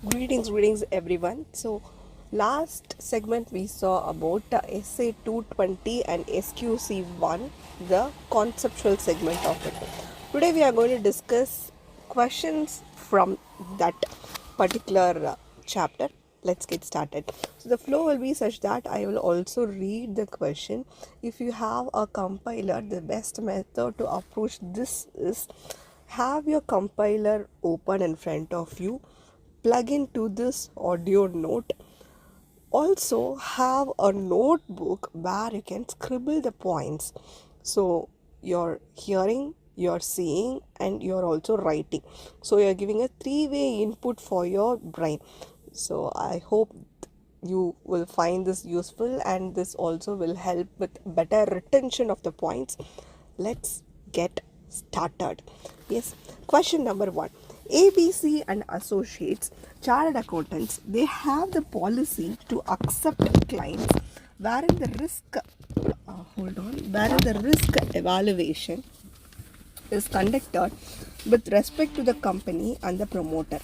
Greetings everyone. So, last segment we saw about SA 220 and SQC 1, the conceptual segment of it. Today we are going to discuss questions from that particular chapter. Let's get started. So, the flow will be such that I will also read the question. If you have a compiler, the best method to approach this is have your compiler open in front of you, plug into this audio note, also have a notebook where you can scribble the points, so you're hearing, you're seeing, and you're also writing, so you're giving a three-way input for your brain. So I hope you will find this useful, and this also will help with better retention of the points. Let's get started. Yes, question number 1. ABC and Associates chartered accountants, they have the policy to accept clients wherein the risk wherein the risk evaluation is conducted with respect to the company and the promoter.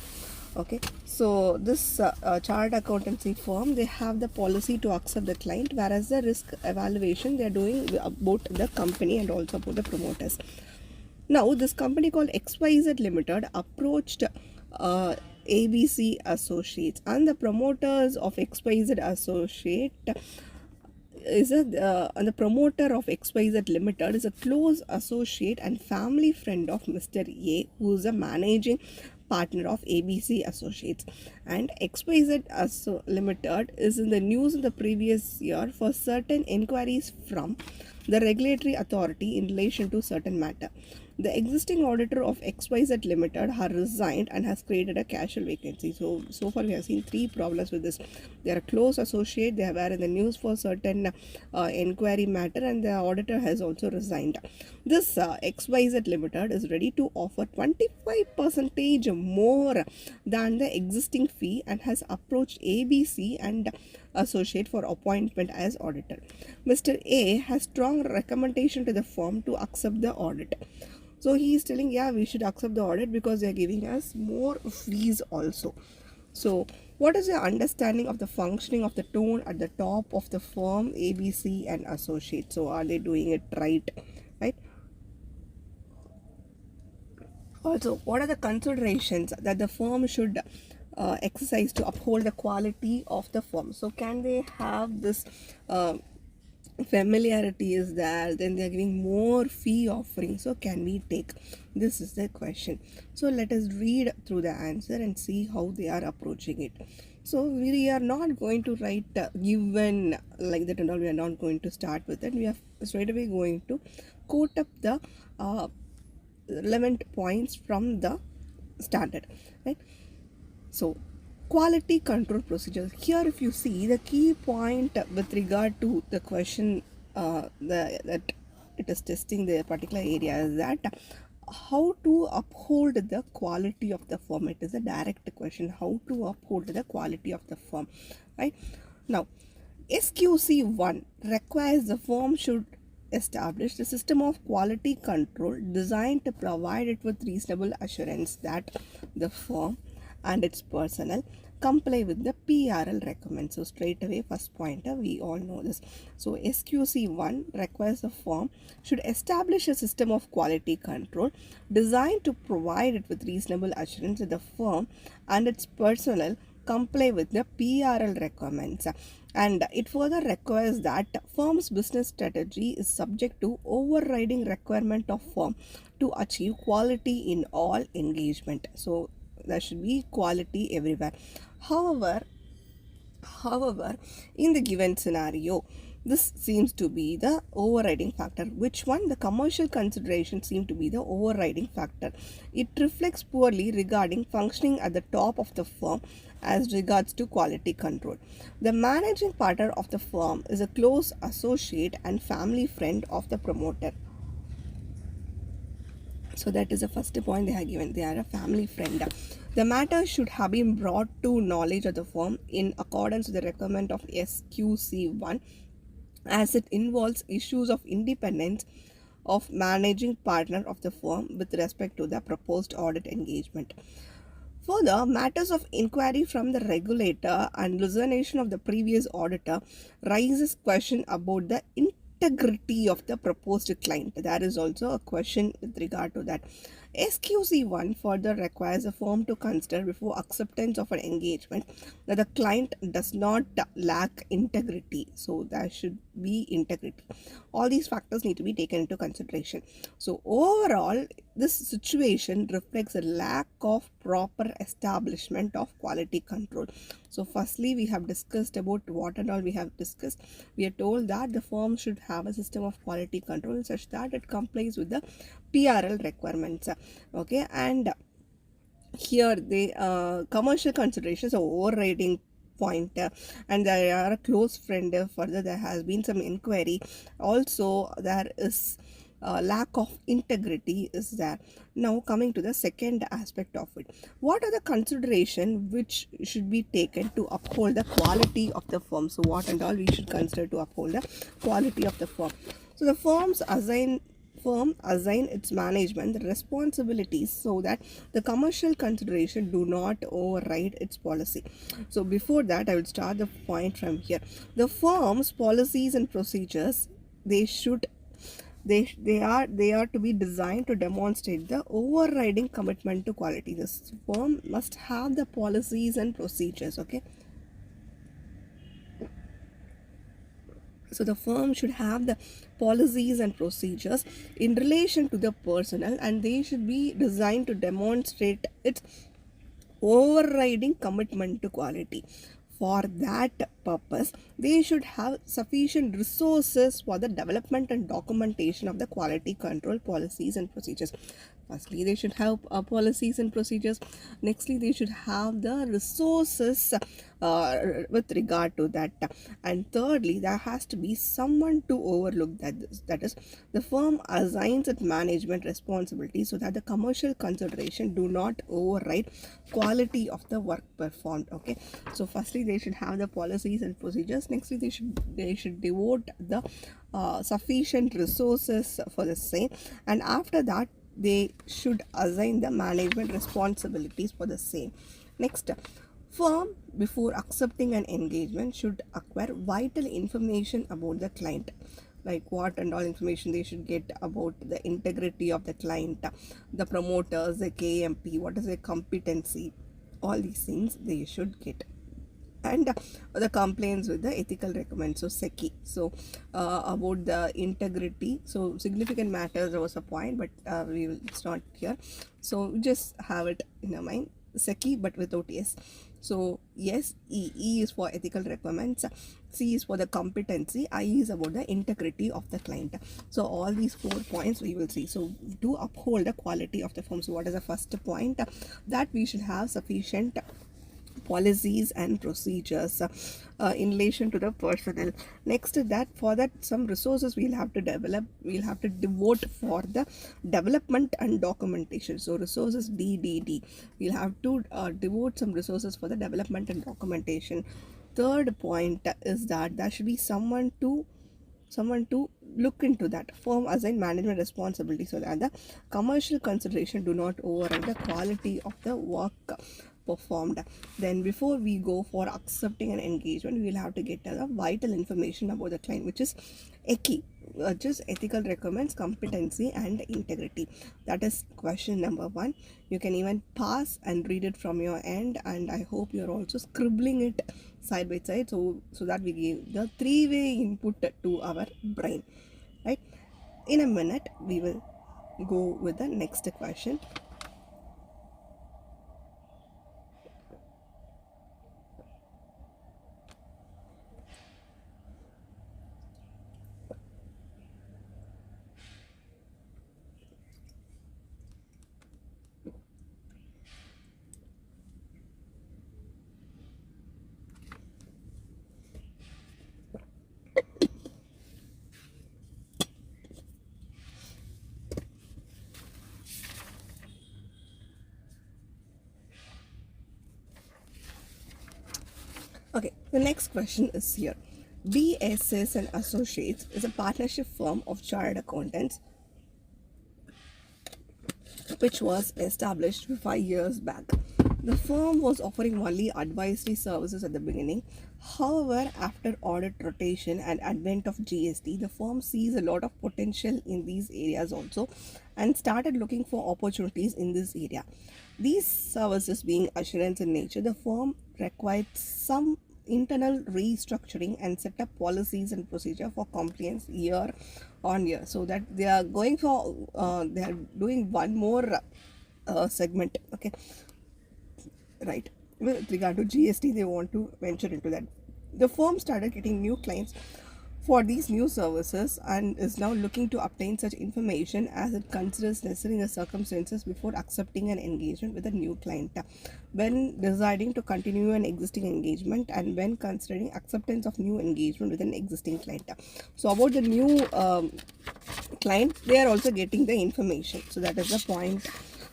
Okay, so this chartered accountancy firm, they have the policy to accept the client, whereas the risk evaluation they are doing about the company and also about the promoters. Now, this company called XYZ Limited approached ABC Associates, and the promoters of XYZ Associate and the promoter of XYZ Limited is a close associate and family friend of Mr. A, who is a managing partner of ABC Associates. And XYZ Limited is in the news in the previous year for certain inquiries from the regulatory authority in relation to certain matter. The existing auditor of XYZ Limited has resigned and has created a casual vacancy. So far we have seen three problems with this. They are a close associate, they were in the news for certain inquiry matter, and the auditor has also resigned. This XYZ Limited is ready to offer 25% more than the existing fee and has approached ABC and Associate for appointment as auditor. Mr. A has strong recommendation to the firm to accept the audit. So he is telling, yeah, we should accept the audit because they are giving us more fees also. So what is your understanding of the functioning of the tone at the top of the firm ABC and Associates? So are they doing it right? Also, what are the considerations that the firm should exercise to uphold the quality of the firm? So can they have this familiarity is there, then they are giving more fee offering, so can we take? This is the question. So let us read through the answer and see how they are approaching it. So we are not going to write given like that and all. We are not going to start with it. We are straight away going to quote up the relevant points from the standard, right? So quality control procedures. Here if you see the key point with regard to the question that it is testing the particular area is that how to uphold the quality of the firm. It is a direct question, how to uphold the quality of the firm, right? Now SQC 1 requires the firm should establish a system of quality control designed to provide it with reasonable assurance that the firm and its personnel comply with the PRL recommends. So straight away, first pointer, we all know this. So SQC 1 requires the firm should establish a system of quality control designed to provide it with reasonable assurance that the firm and its personnel comply with the PRL requirements, and it further requires that firm's business strategy is subject to overriding requirement of firm to achieve quality in all engagement. So there should be quality everywhere. However, in the given scenario, this seems to be the overriding factor. Which one? The commercial considerations seem to be the overriding factor. It reflects poorly regarding functioning at the top of the firm as regards to quality control. The managing partner of the firm is a close associate and family friend of the promoter. So that is the first point they have given. They are a family friend. The matter should have been brought to knowledge of the firm in accordance with the requirement of SQC 1, as it involves issues of independence of managing partner of the firm with respect to the proposed audit engagement. Further, matters of inquiry from the regulator and hallucination of the previous auditor raises question about the integrity of the proposed client. There is also a question with regard to that. SQC1 further requires a firm to consider before acceptance of an engagement that the client does not lack integrity. So there should be integrity. All these factors need to be taken into consideration. So overall, this situation reflects a lack of proper establishment of quality control. So firstly, we have discussed about what and all we have discussed. We are told that the firm should have a system of quality control such that it complies with the PRL requirements. Okay, and here the commercial considerations are overriding point, and they are a close friend. Further, there has been some inquiry. Also, there is lack of integrity is there. Now coming to the second aspect of it, what are the consideration which should be taken to uphold the quality of the firm? So what and all we should consider to uphold the quality of the firm? So the firm assign its management the responsibilities so that the commercial consideration do not override its policy. So before that, I will start the point from here. The firm's policies and procedures, they should they are to be designed to demonstrate the overriding commitment to quality. This firm must have the policies and procedures. Okay, so the firm should have the policies and procedures in relation to the personnel, and they should be designed to demonstrate its overriding commitment to quality. For that purpose, they should have sufficient resources for the development and documentation of the quality control policies and procedures. Firstly, they should have policies and procedures. Nextly, they should have the resources with regard to that. And thirdly, there has to be someone to overlook that. That is, the firm assigns its management responsibility so that the commercial consideration do not override quality of the work performed. Okay, so firstly, they should have the policies and procedures. Nextly, they should devote the sufficient resources for the same, and after that, they should assign the management responsibilities for the same. Next, firm before accepting an engagement should acquire vital information about the client, like what and all information they should get about the integrity of the client, the promoters, the KMP, what is their competency, all these things they should get. And the complaints with the ethical recommend, so SECI. So about the integrity, so significant matters, there was a point, but it's not here, so just have it in your mind, SECI but without S. So yes, E is for ethical requirements, C is for the competency, I is about the integrity of the client. So all these 4 points we will see. So to uphold the quality of the firm, so what is the first point? That we should have sufficient policies and procedures in relation to the personnel. Next to that, for that some resources we'll have to devote for the development and documentation. So resources DDD, we'll have to devote some resources for the development and documentation. Third point is that there should be someone to look into that. Firm assign management responsibility so that the commercial consideration do not override the quality of the work performed. Then before we go for accepting an engagement, we will have to get the vital information about the client, which is ECI, just ethical requirements, competency and integrity. That is question number 1. You can even pause and read it from your end, and I hope you're also scribbling it side by side, so that we give the 3-way input to our brain, right? In a minute we will go with the next question. Okay, the next question is here. BSS and Associates is a partnership firm of chartered accountants which was established 5 years back. The firm was offering only advisory services at the beginning. However, after audit rotation and advent of GST, the firm sees a lot of potential in these areas also and started looking for opportunities in this area. These services being assurance in nature, the firm required some internal restructuring and set up policies and procedure for compliance year on year, so that they are going for they are doing one more segment, okay, right, with regard to GST. They want to venture into that. The firm started getting new clients for these new services and is now looking to obtain such information as it considers necessary in the circumstances before accepting an engagement with a new client, when deciding to continue an existing engagement, and when considering acceptance of new engagement with an existing client. So about the new client, they are also getting the information. So that is the point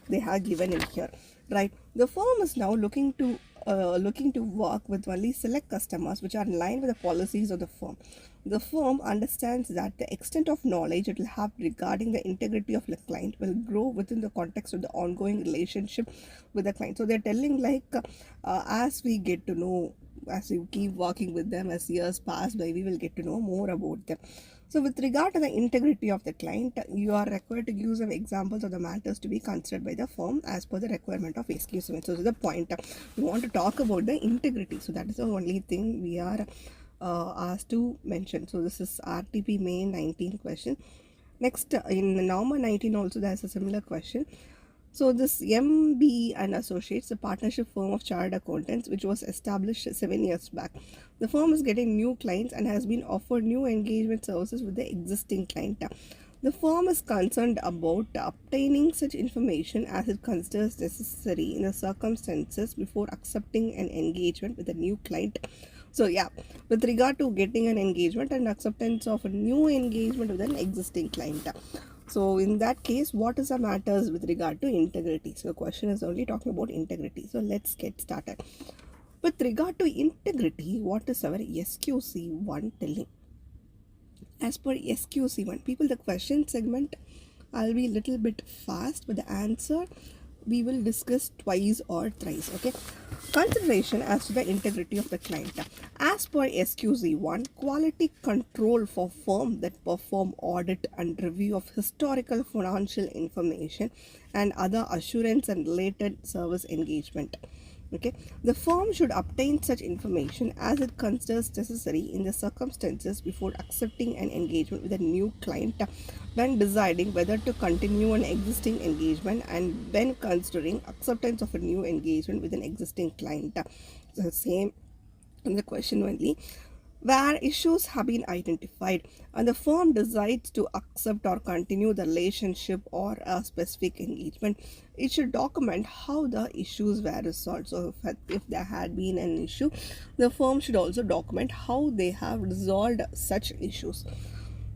they have given in here, right? The firm is now looking to work with only select customers which are in line with the policies of the firm. The firm understands that the extent of knowledge it will have regarding the integrity of the client will grow within the context of the ongoing relationship with the client. So they're telling like as we get to know, as you keep working with them, as years pass by, we will get to know more about them. So with regard to the integrity of the client, you are required to give some examples of the matters to be considered by the firm as per the requirement of SQC. So this is the point. We want to talk about the integrity. So that is the only thing we are asked to mention. So this is RTP May 19 question. Next, in November 19 also there is a similar question. So this MB and Associates, a partnership firm of chartered accountants, which was established 7 years back. The firm is getting new clients and has been offered new engagement services with the existing client. The firm is concerned about obtaining such information as it considers necessary in the circumstances before accepting an engagement with a new client. So yeah, with regard to getting an engagement and acceptance of a new engagement with an existing client. So in that case, what is the matters with regard to integrity? So the question is only talking about integrity. So let's get started. With regard to integrity, what is our SQC1 telling? As per SQC1, people, the question segment, I'll be a little bit fast, but the answer we will discuss twice or thrice, okay? Consideration as to the integrity of the client. As per SQC1, quality control for firms that perform audit and review of historical financial information and other assurance and related service engagement. Okay, the firm should obtain such information as it considers necessary in the circumstances before accepting an engagement with a new client, when deciding whether to continue an existing engagement, and when considering acceptance of a new engagement with an existing client. The same in the question only, where issues have been identified and the firm decides to accept or continue the relationship or a specific engagement, it should document how the issues were resolved. So if there had been an issue, the firm should also document how they have resolved such issues.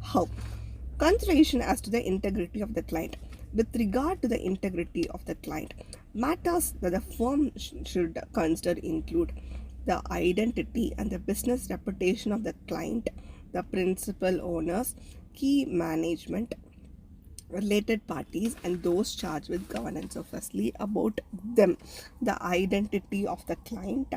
How? Consideration as to the integrity of the client. With regard to the integrity of the client, matters that the firm should consider include the identity and the business reputation of the client, the principal owners, key management, related parties, and those charged with governance. So firstly, about them, the identity of the client,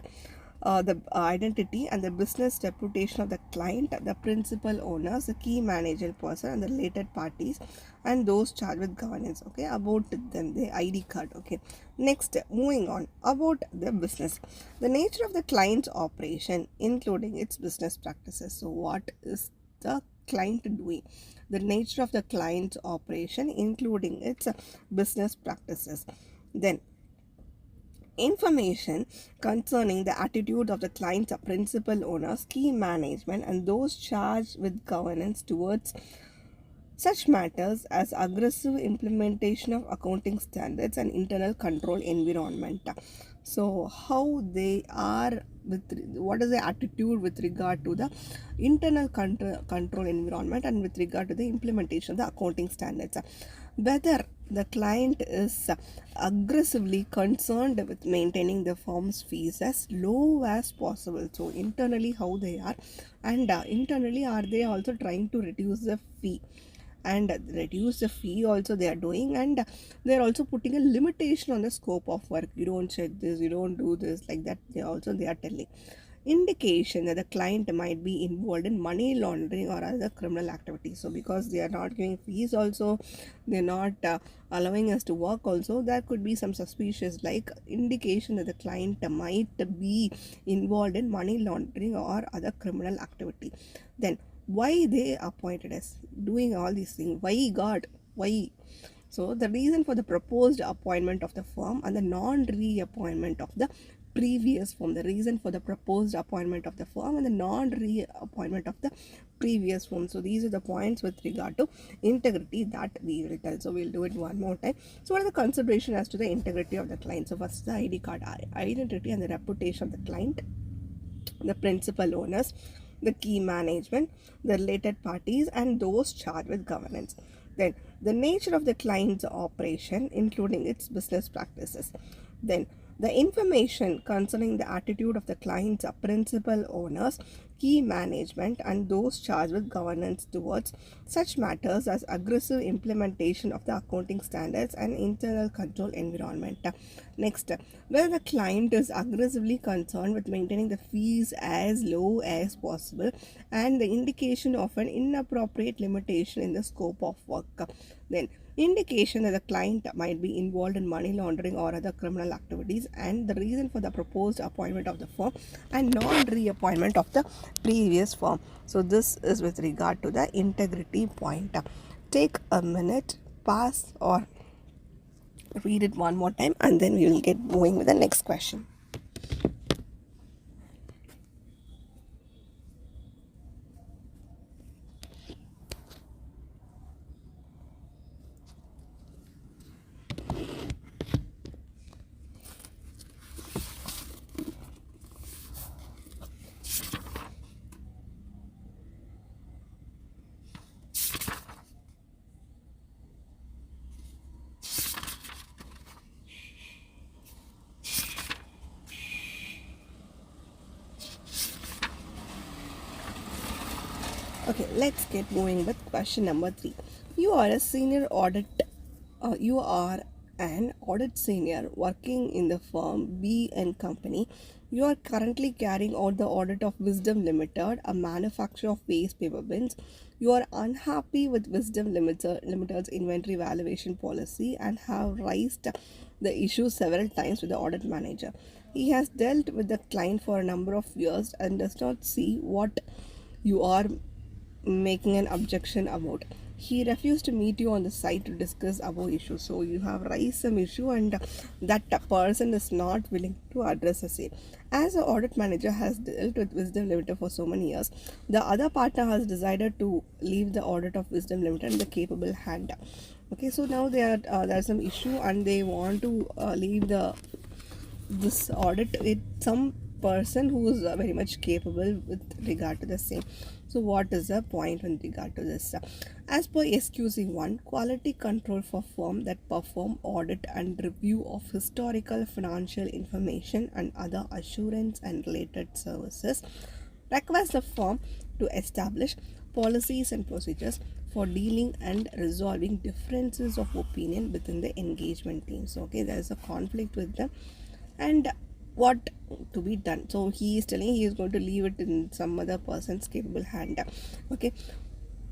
the identity and the business reputation of the client, the principal owners, the key managerial person, and the related parties, and those charged with governance. Okay, about them, the ID card. Okay, next, moving on, about the business, the nature of the client's operation, including its business practices. So what is the client doing? The nature of the client's operation, including its business practices. Then information concerning the attitude of the client's principal owners, key management, and those charged with governance towards such matters as aggressive implementation of accounting standards and internal control environment. So how they are with, what is the attitude with regard to the internal control environment and with regard to the implementation of the accounting standards. Whether the client is aggressively concerned with maintaining the firm's fees as low as possible. So internally how they are, and internally are they also trying to reduce the fee, and reduce the fee also they are doing, and they're also putting a limitation on the scope of work. You don't check this, you don't do this, like that. They are telling indication that the client might be involved in money laundering or other criminal activities. So because they are not giving fees also, they're not allowing us to work also, there could be some suspicious like indication that the client might be involved in money laundering or other criminal activity. Then why they appointed us doing all these things? Why God? Why? So the reason for the proposed appointment of the firm and the non-reappointment of the previous firm. The reason for the proposed appointment of the firm and the non-reappointment of the previous firm. So these are the points with regard to integrity that we will tell. So we'll do it one more time. So what are the consideration as to the integrity of the client? So first the ID card, identity and the reputation of the client, the principal owners, the key management, the related parties, and those charged with governance. Then, the nature of the client's operation, including its business practices. Then, the information concerning the attitude of the client's principal owners, key management, and those charged with governance towards such matters as aggressive implementation of the accounting standards and internal control environment. Next, whether the client is aggressively concerned with maintaining the fees as low as possible and the indication of an inappropriate limitation in the scope of work. Then, indication that the client might be involved in money laundering or other criminal activities, and the reason for the proposed appointment of the firm and non-reappointment of the previous firm. So this is with regard to the integrity point. Take a minute, pass or read it one more time, and then we will get moving with the next question. Okay, let's get moving with question number 3. You are a senior audit. You are an audit senior working in the firm B and Company. You are currently carrying out the audit of Wisdom Limited, a manufacturer of waste paper bins. You are unhappy with Wisdom Limited's inventory valuation policy and have raised the issue several times with the audit manager. He has dealt with the client for a number of years and does not see what you are making an objection about. He refused to meet you on the site to discuss above issue. So you have raised some issue and that person is not willing to address the same. As the audit manager has dealt with Wisdom Limited for so many years, the other partner has decided to leave the audit of Wisdom Limited in the capable hand. Okay, so now there's some issue and they want to leave this audit with some person who is very much capable with regard to the same. So what is the point with regard to this? As per SQC 1, quality control for firm that perform audit and review of historical financial information and other assurance and related services requires the firm to establish policies and procedures for dealing and resolving differences of opinion within the engagement teams. Okay, there is a conflict with them and what to be done. So he is telling he is going to leave it in some other person's capable hand. Okay,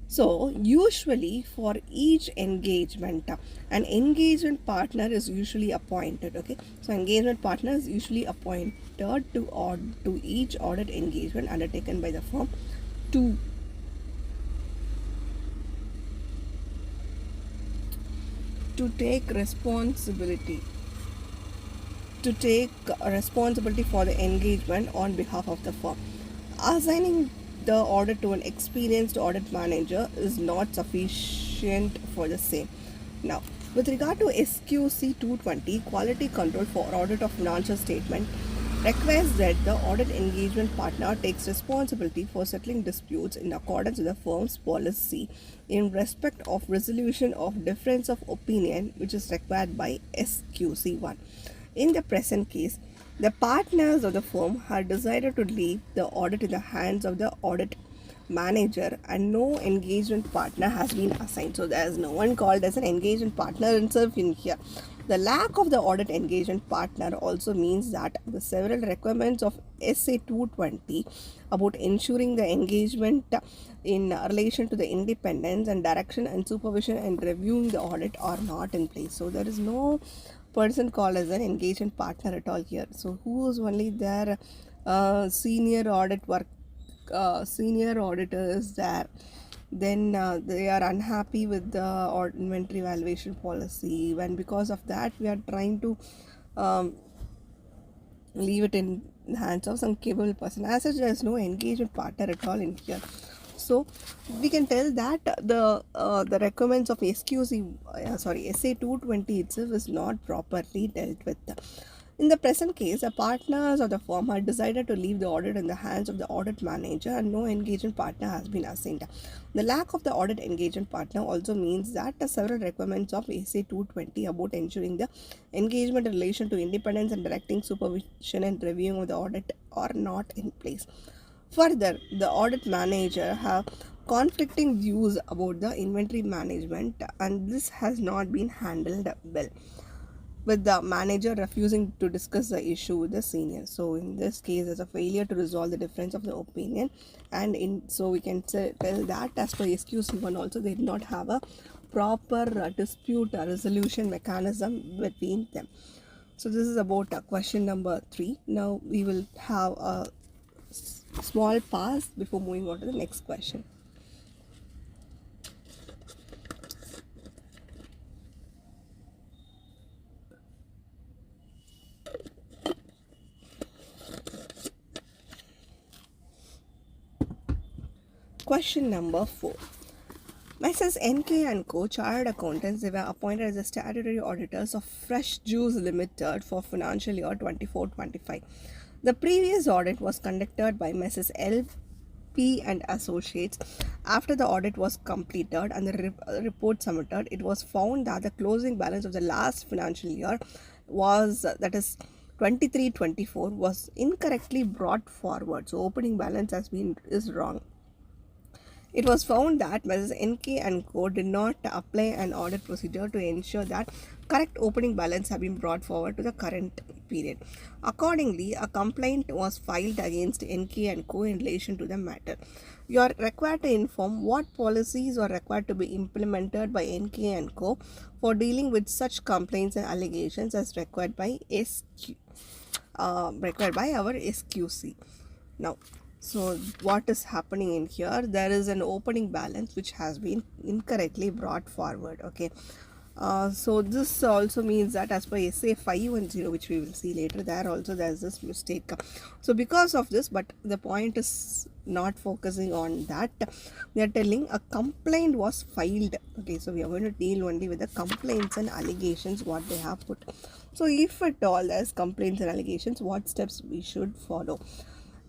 so usually for each engagement an engagement partner is usually appointed. Okay, so engagement partner is usually appointed to each audit engagement undertaken by the firm to take responsibility for the engagement on behalf of the firm. Assigning the audit to an experienced audit manager is not sufficient for the same. Now, with regard to SQC 220, quality control for audit of financial statement requires that the audit engagement partner takes responsibility for settling disputes in accordance with the firm's policy in respect of resolution of difference of opinion, which is required by SQC 1. In the present case, the partners of the firm had decided to leave the audit in the hands of the audit manager and no engagement partner has been assigned. So there is no one called as an engagement partner itself in here. The lack of the audit engagement partner also means that the several requirements of SA 220 about ensuring the engagement in relation to the independence and direction and supervision and reviewing the audit are not in place. So there is no person called as an engagement partner at all here. So who is only there? Senior audit work, senior auditor is there. Then they are unhappy with the inventory valuation policy, and because of that we are trying to um, leave it in the hands of some capable person. As such, there is no engagement partner at all in here. So we can tell that the requirements of SQC, SA 220 itself is not properly dealt with. In the present case, the partners of the firm had decided to leave the audit in the hands of the audit manager and no engagement partner has been assigned. The lack of the audit engagement partner also means that the several requirements of SA 220 about ensuring the engagement in relation to independence and directing supervision and reviewing of the audit are not in place. Further, the audit manager have conflicting views about the inventory management and this has not been handled well, with the manager refusing to discuss the issue with the senior. So in this case, there's a failure to resolve the difference of the opinion, and so we can tell that as per SQC1 also they did not have a proper dispute resolution mechanism between them. So this is about question number 3. Now we will have a small pause before moving on to the next question. Question number 4. Messrs. NK & Co. Chartered Accountants, they were appointed as the statutory auditors of Fresh Juice Limited for financial year 24-25. The previous audit was conducted by Messrs. LP and Associates. After the audit was completed and the report submitted, it was found that the closing balance of the last financial year was, that is 23-24, was incorrectly brought forward. So opening balance is wrong. It was found that Mrs. NK & Co. did not apply an audit procedure to ensure that correct opening balance have been brought forward to the current period. Accordingly, a complaint was filed against NK & Co. in relation to the matter. You are required to inform what policies are required to be implemented by NK & Co. for dealing with such complaints and allegations as required by our SQC. Now, so what is happening in here? There is an opening balance which has been incorrectly brought forward. Okay. So this also means that as per SA 510, which we will see later, there also there is this mistake. So because of this, but the point is not focusing on that. They are telling a complaint was filed. Okay, so we are going to deal only with the complaints and allegations what they have put. So if at all there is complaints and allegations, what steps we should follow?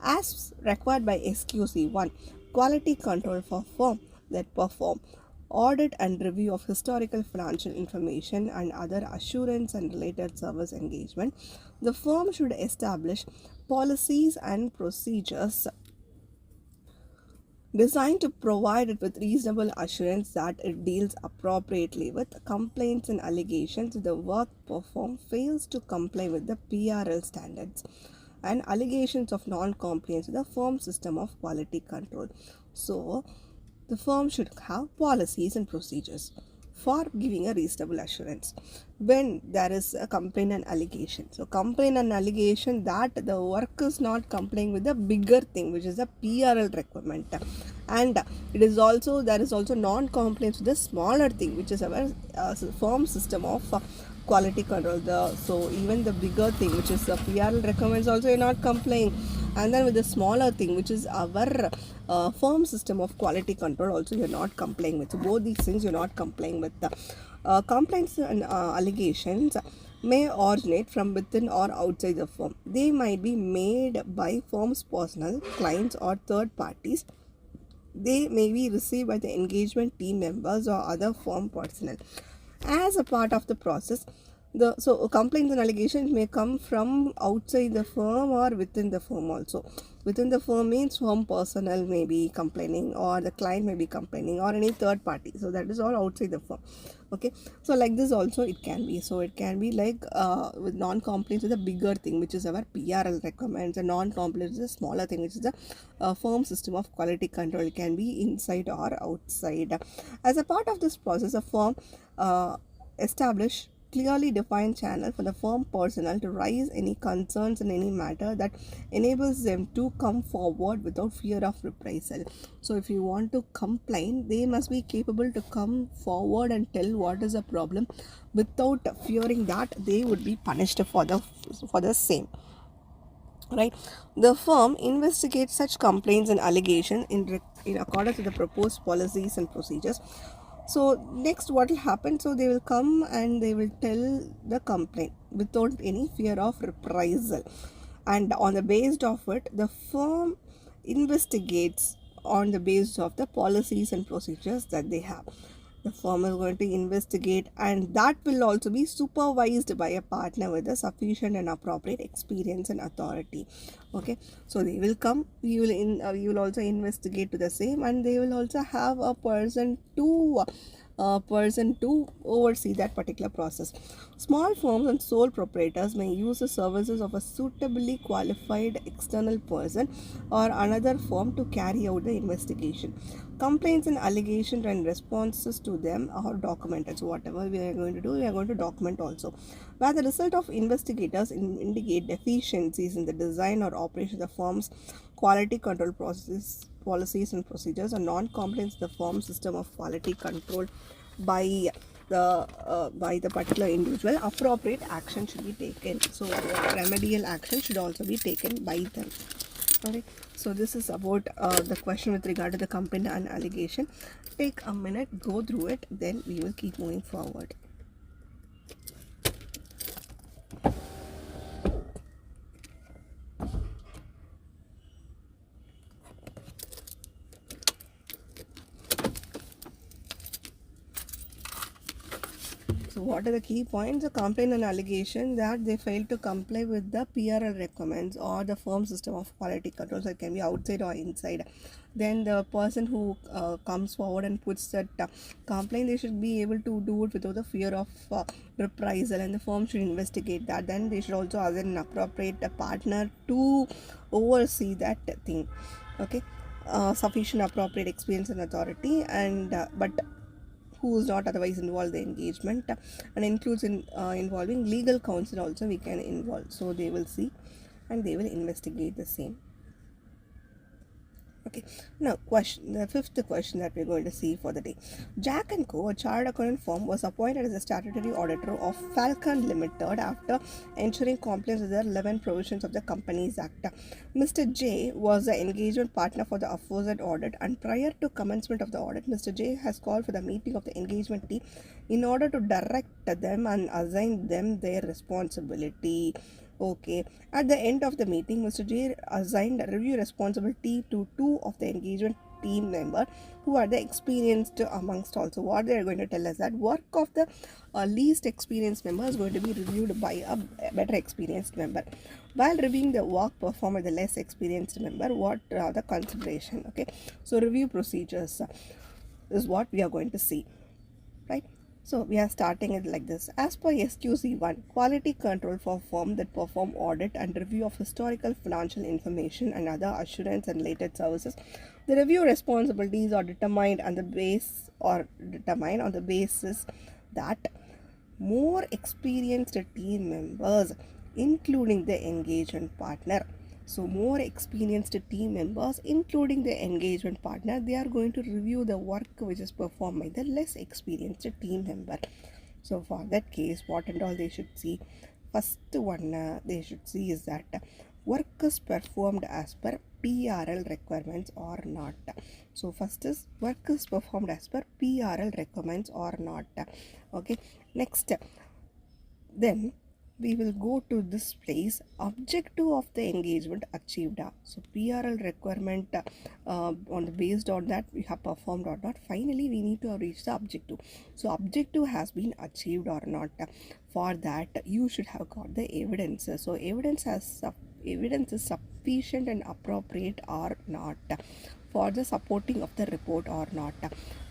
As required by SQC 1, quality control for firm that perform audit and review of historical financial information and other assurance and related service engagement, the firm should establish policies and procedures designed to provide it with reasonable assurance that it deals appropriately with complaints and allegations if the work performed fails to comply with the PRL standards and allegations of non-compliance with the firm system of quality control. So the firm should have policies and procedures for giving a reasonable assurance when there is a complaint and allegation. So complaint and allegation that the work is not complying with the bigger thing, which is the PRL requirement, and it is also, there is also non-compliance with the smaller thing, which is our firm system of quality control. So even the bigger thing, which is the PRL requirements, also you're not complying, and then with the smaller thing, which is our firm system of quality control, also you're not complying with. So both these things you're not complying with. The complaints and allegations may originate from within or outside the firm. They might be made by firm's personnel, clients, or third parties. They may be received by the engagement team members or other firm personnel. As a part of the process, So complaints and allegations may come from outside the firm or within the firm also. Within the firm means firm personnel may be complaining, or the client may be complaining, or any third party. So that is all outside the firm. Okay, so like this also it can be. So it can be like with non-complaints is a bigger thing, which is our PRL requirements, and non-complaints is a smaller thing, which is the firm system of quality control. It can be inside or outside. As a part of this process, a firm establish clearly defined channel for the firm personnel to raise any concerns in any matter that enables them to come forward without fear of reprisal. So if you want to complain, they must be capable to come forward and tell what is the problem without fearing that they would be punished for the same. Right, the firm investigates such complaints and allegations in accordance with the proposed policies and procedures. So next what will happen, so they will come and they will tell the complaint without any fear of reprisal, and on the basis of it the firm investigates on the basis of the policies and procedures that they have. The firm is going to investigate, and that will also be supervised by a partner with a sufficient and appropriate experience and authority. Okay, so they will come, you will also investigate to the same, and they will also have a person to oversee that particular process. Small firms and sole proprietors may use the services of a suitably qualified external person or another firm to carry out the investigation. Complaints and allegations and responses to them are documented. So whatever we are going to do, we are going to document also. Where the result of investigators indicate deficiencies in the design or operation of the firm's quality control processes, policies and procedures, or non-compliance the firm system of quality control by the particular individual, appropriate action should be taken. So remedial action should also be taken by them. Okay, so this is about the question with regard to the complaint and allegation. Take a minute, go through it, then we will keep moving forward. So what are the key points? A complaint and allegation that they failed to comply with the PRL requirements or the firm system of quality control. So it can be outside or inside. Then the person who comes forward and puts that complaint, they should be able to do it without the fear of reprisal, and the firm should investigate that. Then they should also assign an appropriate partner to oversee that thing. Okay, sufficient appropriate experience and authority, and but who is not otherwise involved in the engagement, and includes involving legal counsel also we can involve. So they will see and they will investigate the same. Okay, now the fifth question that we're going to see for the day. Jack & Co., a chartered accountant firm, was appointed as a statutory auditor of Falcon Limited after ensuring compliance with the 11 provisions of the Companies Act. Mr. J was the engagement partner for the aforesaid audit, and prior to commencement of the audit, Mr. J has called for the meeting of the engagement team in order to direct them and assign them their responsibility. Okay. At the end of the meeting, Mr. J assigned review responsibility to two of the engagement team member who are the experienced amongst. Also, what they are going to tell us that work of the least experienced member is going to be reviewed by a better experienced member. While reviewing the work performed by the less experienced member, what are the consideration? Okay, so review procedures is what we are going to see, right? So we are starting it like this. As per SQC 1, quality control for firm that perform audit and review of historical financial information and other assurance and related services. The review responsibilities are determined on the basis that more experienced team members, including the engagement partner. So more experienced team members, including the engagement partner, they are going to review the work which is performed by the less experienced team member. So for that case, what and all they should see? First one they should see is that work is performed as per PRL requirements or not. So first is work is performed as per PRL requirements or not. Okay. Next, then we will go to this place. Objective of the engagement achieved. So PRL requirement on the based on that we have performed or not. Finally, we need to reach the objective. So objective has been achieved or not. For that, you should have got the evidence. So evidence is sufficient and appropriate or not for the supporting of the report or not.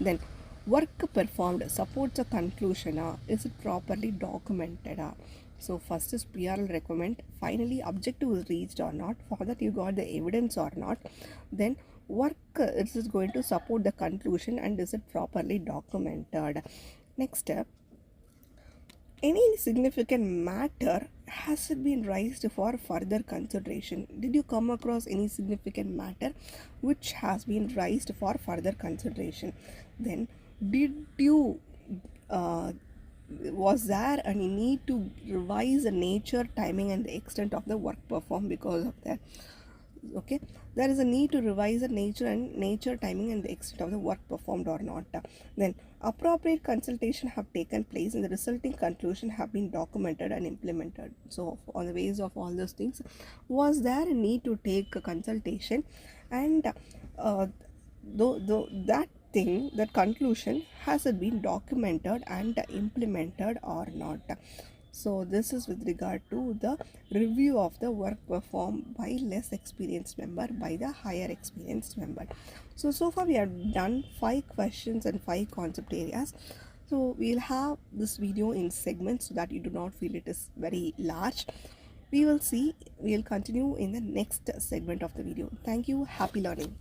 Then work performed supports a conclusion. Is it properly documented? So first is PRL requirement. Finally, objective is reached or not. For that, you got the evidence or not. Then work is going to support the conclusion and is it properly documented. Next step, any significant matter has it been raised for further consideration. Did you come across any significant matter which has been raised for further consideration? Then did you was there any need to revise the nature, timing and the extent of the work performed because of that? Okay, there is a need to revise the nature, timing and the extent of the work performed or not. Then appropriate consultation have taken place and the resulting conclusion have been documented and implemented. So on the basis of all those things, was there a need to take a consultation, and though that thing, that conclusion, has it been documented and implemented or not? So this is with regard to the review of the work performed by less experienced member by the higher experienced member. So far we have done 5 questions and 5 concept areas. So we'll have this video in segments so that you do not feel it is very large. We'll continue in the next segment of the video. Thank you. Happy learning.